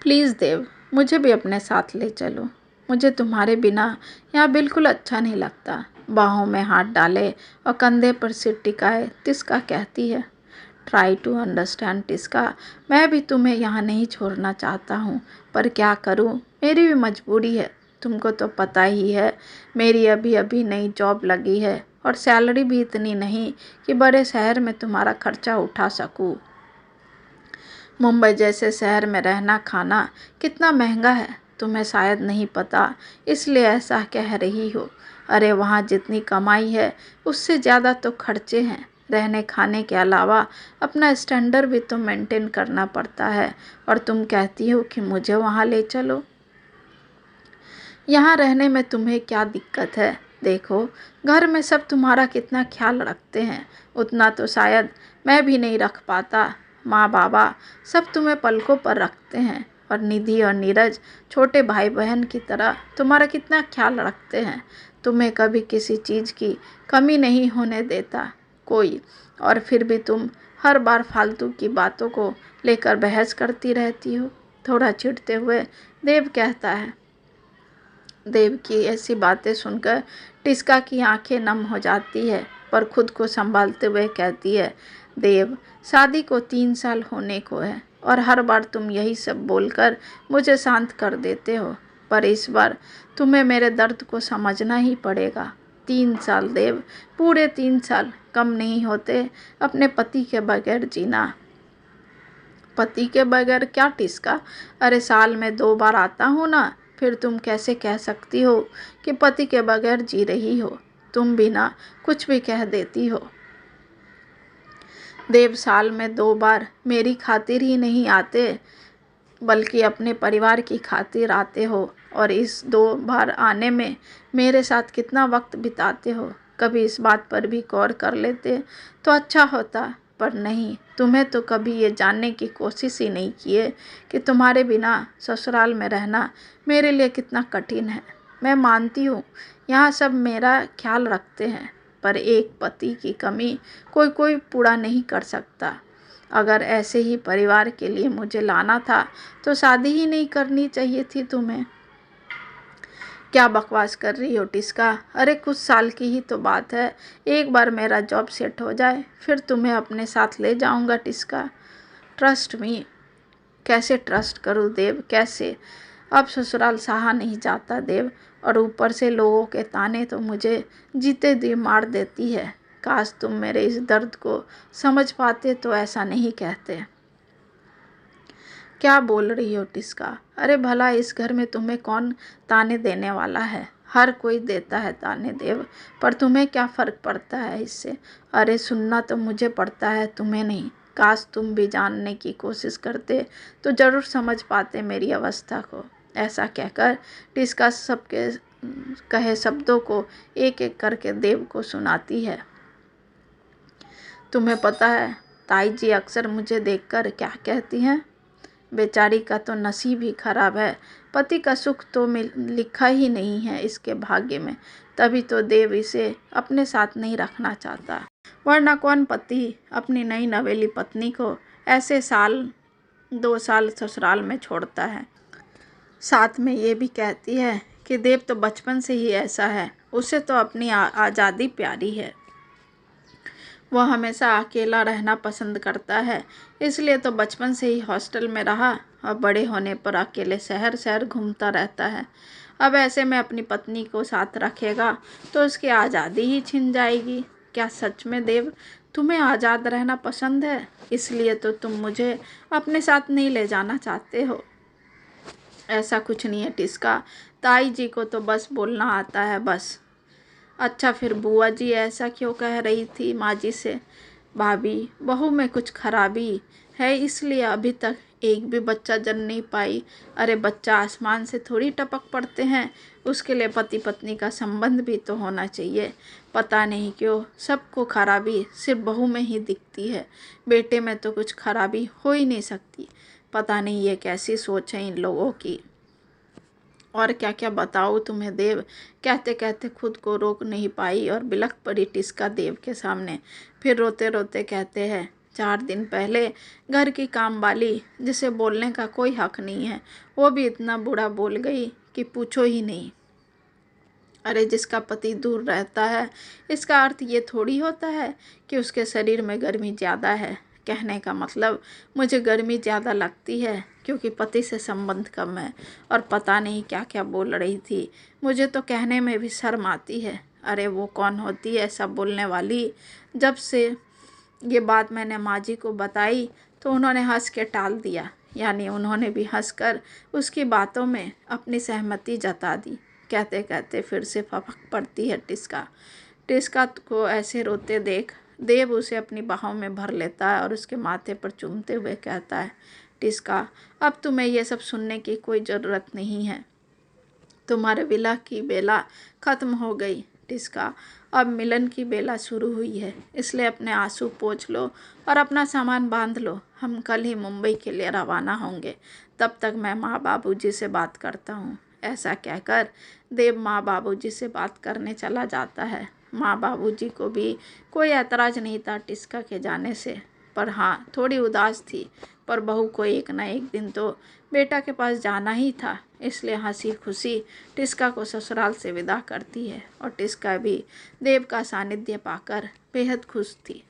Please देव, मुझे भी अपने साथ ले चलो। मुझे तुम्हारे बिना यहाँ बिल्कुल अच्छा नहीं लगता। बाहों में हाथ डाले और कंधे पर सिर टिकाए तिस्का कहती है, ट्राई टू अंडरस्टैंड टिस्का, मैं भी तुम्हें यहाँ नहीं छोड़ना चाहता हूँ, पर क्या करूँ, मेरी भी मजबूरी है। तुमको तो पता ही है, मेरी अभी अभी नई जॉब लगी है और सैलरी भी इतनी नहीं कि बड़े शहर में तुम्हारा खर्चा उठा सकूँ। मुंबई जैसे शहर में रहना खाना कितना महंगा है, तुम्हें शायद नहीं पता, इसलिए ऐसा कह रही हो। अरे वहाँ जितनी कमाई है उससे ज़्यादा तो खर्चे हैं। रहने खाने के अलावा अपना स्टैंडर्ड भी तो मेंटेन करना पड़ता है, और तुम कहती हो कि मुझे वहाँ ले चलो। यहाँ रहने में तुम्हें क्या दिक्कत है? देखो, घर में सब तुम्हारा कितना ख्याल रखते हैं, उतना तो शायद मैं भी नहीं रख पाता। माँ बाबा सब तुम्हें पलकों पर रखते हैं, और निधि और नीरज छोटे भाई बहन की तरह तुम्हारा कितना ख्याल रखते हैं। तुम्हें कभी किसी चीज़ की कमी नहीं होने देता कोई, और फिर भी तुम हर बार फालतू की बातों को लेकर बहस करती रहती हो। थोड़ा चिढ़ते हुए देव कहता है। देव की ऐसी बातें सुनकर टिस्का की आंखें नम हो जाती है, पर खुद को संभालते हुए कहती है, देव, शादी को 3 साल होने को है और हर बार तुम यही सब बोलकर मुझे शांत कर देते हो, पर इस बार तुम्हें मेरे दर्द को समझना ही पड़ेगा। 3 साल देव, पूरे 3 साल कम नहीं होते अपने पति के बगैर जीना। पति के बगैर क्या टिस्का? अरे साल में 2 बार आता हूँ ना, फिर तुम कैसे कह सकती हो कि पति के बगैर जी रही हो? तुम बिना कुछ भी कह देती हो। देव, साल में 2 बार मेरी खातिर ही नहीं आते, बल्कि अपने परिवार की खातिर आते हो, और इस 2 बार आने में मेरे साथ कितना वक्त बिताते हो, कभी इस बात पर भी गौर कर लेते तो अच्छा होता। पर नहीं, तुम्हें तो कभी ये जानने की कोशिश ही नहीं की है कि तुम्हारे बिना ससुराल में रहना मेरे लिए कितना कठिन है। मैं मानती हूँ यहाँ सब मेरा ख्याल रखते हैं, पर एक पति की कमी कोई कोई पूरा नहीं कर सकता। अगर ऐसे ही परिवार के लिए मुझे लाना था तो शादी ही नहीं करनी चाहिए थी तुम्हें। क्या बकवास कर रही हो टिस्का? अरे कुछ साल की ही तो बात है, एक बार मेरा जॉब सेट हो जाए फिर तुम्हें अपने साथ ले जाऊंगा टिस्का। Trust me. कैसे ट्रस्ट करूँ देव, कैसे? अब ससुराल सहा नहीं जाता देव, और ऊपर से लोगों के ताने तो मुझे जीते जी मार देती है। काश तुम मेरे इस दर्द को समझ पाते तो ऐसा नहीं कहते। क्या बोल रही हो टिस्का? अरे भला इस घर में तुम्हें कौन ताने देने वाला है? हर कोई देता है ताने देव, पर तुम्हें क्या फ़र्क पड़ता है इससे? अरे सुनना तो मुझे पड़ता है, तुम्हें नहीं। काश तुम भी जानने की कोशिश करते तो ज़रूर समझ पाते मेरी अवस्था को। ऐसा कहकर टिस्का सबके कहे शब्दों को एक एक करके देव को सुनाती है। तुम्हें पता है, ताई जी अक्सर मुझे देखकर क्या कहती हैं? बेचारी का तो नसीब ही खराब है, पति का सुख तो लिखा ही नहीं है इसके भाग्य में, तभी तो देव इसे अपने साथ नहीं रखना चाहता। वरना कौन पति अपनी नई नवेली पत्नी को ऐसे 2 साल ससुराल में छोड़ता है। साथ में ये भी कहती है कि देव तो बचपन से ही ऐसा है, उसे तो अपनी आज़ादी प्यारी है। वह हमेशा अकेला रहना पसंद करता है, इसलिए तो बचपन से ही हॉस्टल में रहा और बड़े होने पर अकेले शहर शहर घूमता रहता है। अब ऐसे में अपनी पत्नी को साथ रखेगा तो उसकी आज़ादी ही छिन जाएगी। क्या सच में देव तुम्हें आज़ाद रहना पसंद है, इसलिए तो तुम मुझे अपने साथ नहीं ले जाना चाहते हो? ऐसा कुछ नहीं है टिस्का, ताई जी को तो बस बोलना आता है बस। अच्छा फिर बुआ जी ऐसा क्यों कह रही थी माँ जी से? भाभी, बहू में कुछ खराबी है इसलिए अभी तक एक भी बच्चा जन्म नहीं पाई। अरे बच्चा आसमान से थोड़ी टपक पड़ते हैं, उसके लिए पति पत्नी का संबंध भी तो होना चाहिए। पता नहीं क्यों सबको खराबी सिर्फ बहू में ही दिखती है, बेटे में तो कुछ खराबी हो ही नहीं सकती। पता नहीं ये कैसी सोच है इन लोगों की। और क्या क्या बताऊँ तुम्हें देव, कहते कहते खुद को रोक नहीं पाई और बिलख पड़ी टिस्का देव के सामने। फिर रोते रोते कहते हैं, 4 दिन पहले घर की काम वाली, जिसे बोलने का कोई हक नहीं है, वो भी इतना बुरा बोल गई कि पूछो ही नहीं। अरे जिसका पति दूर रहता है, इसका अर्थ ये थोड़ी होता है कि उसके शरीर में गर्मी ज़्यादा है। कहने का मतलब मुझे गर्मी ज़्यादा लगती है क्योंकि पति से संबंध कम है। और पता नहीं क्या क्या बोल रही थी, मुझे तो कहने में भी शर्म आती है। अरे वो कौन होती है ऐसा बोलने वाली? जब से ये बात मैंने माँ जी को बताई तो उन्होंने हंस के टाल दिया, यानी उन्होंने भी हंसकर उसकी बातों में अपनी सहमति जता दी। कहते कहते फिर से फपक पड़ती है टिस्का। टिस्का को ऐसे रोते देख देव उसे अपनी बाहों में भर लेता है और उसके माथे पर चूमते हुए कहता है, टिस्का, अब तुम्हें ये सब सुनने की कोई ज़रूरत नहीं है। तुम्हारे विलाह की बेला ख़त्म हो गई टिस्का, अब मिलन की बेला शुरू हुई है, इसलिए अपने आंसू पोंछ लो और अपना सामान बांध लो। हम कल ही मुंबई के लिए रवाना होंगे। तब तक मैं माँ बाबूजी से बात करता हूँ। ऐसा कहकर देव माँ बाबूजी से बात करने चला जाता है। माँ बाबूजी को भी कोई ऐतराज़ नहीं था टिस्का के जाने से, पर हाँ थोड़ी उदास थी। पर बहू को एक न एक दिन तो बेटा के पास जाना ही था, इसलिए हंसी खुशी टिस्का को ससुराल से विदा करती है। और टिस्का भी देव का सानिध्य पाकर बेहद खुश थी।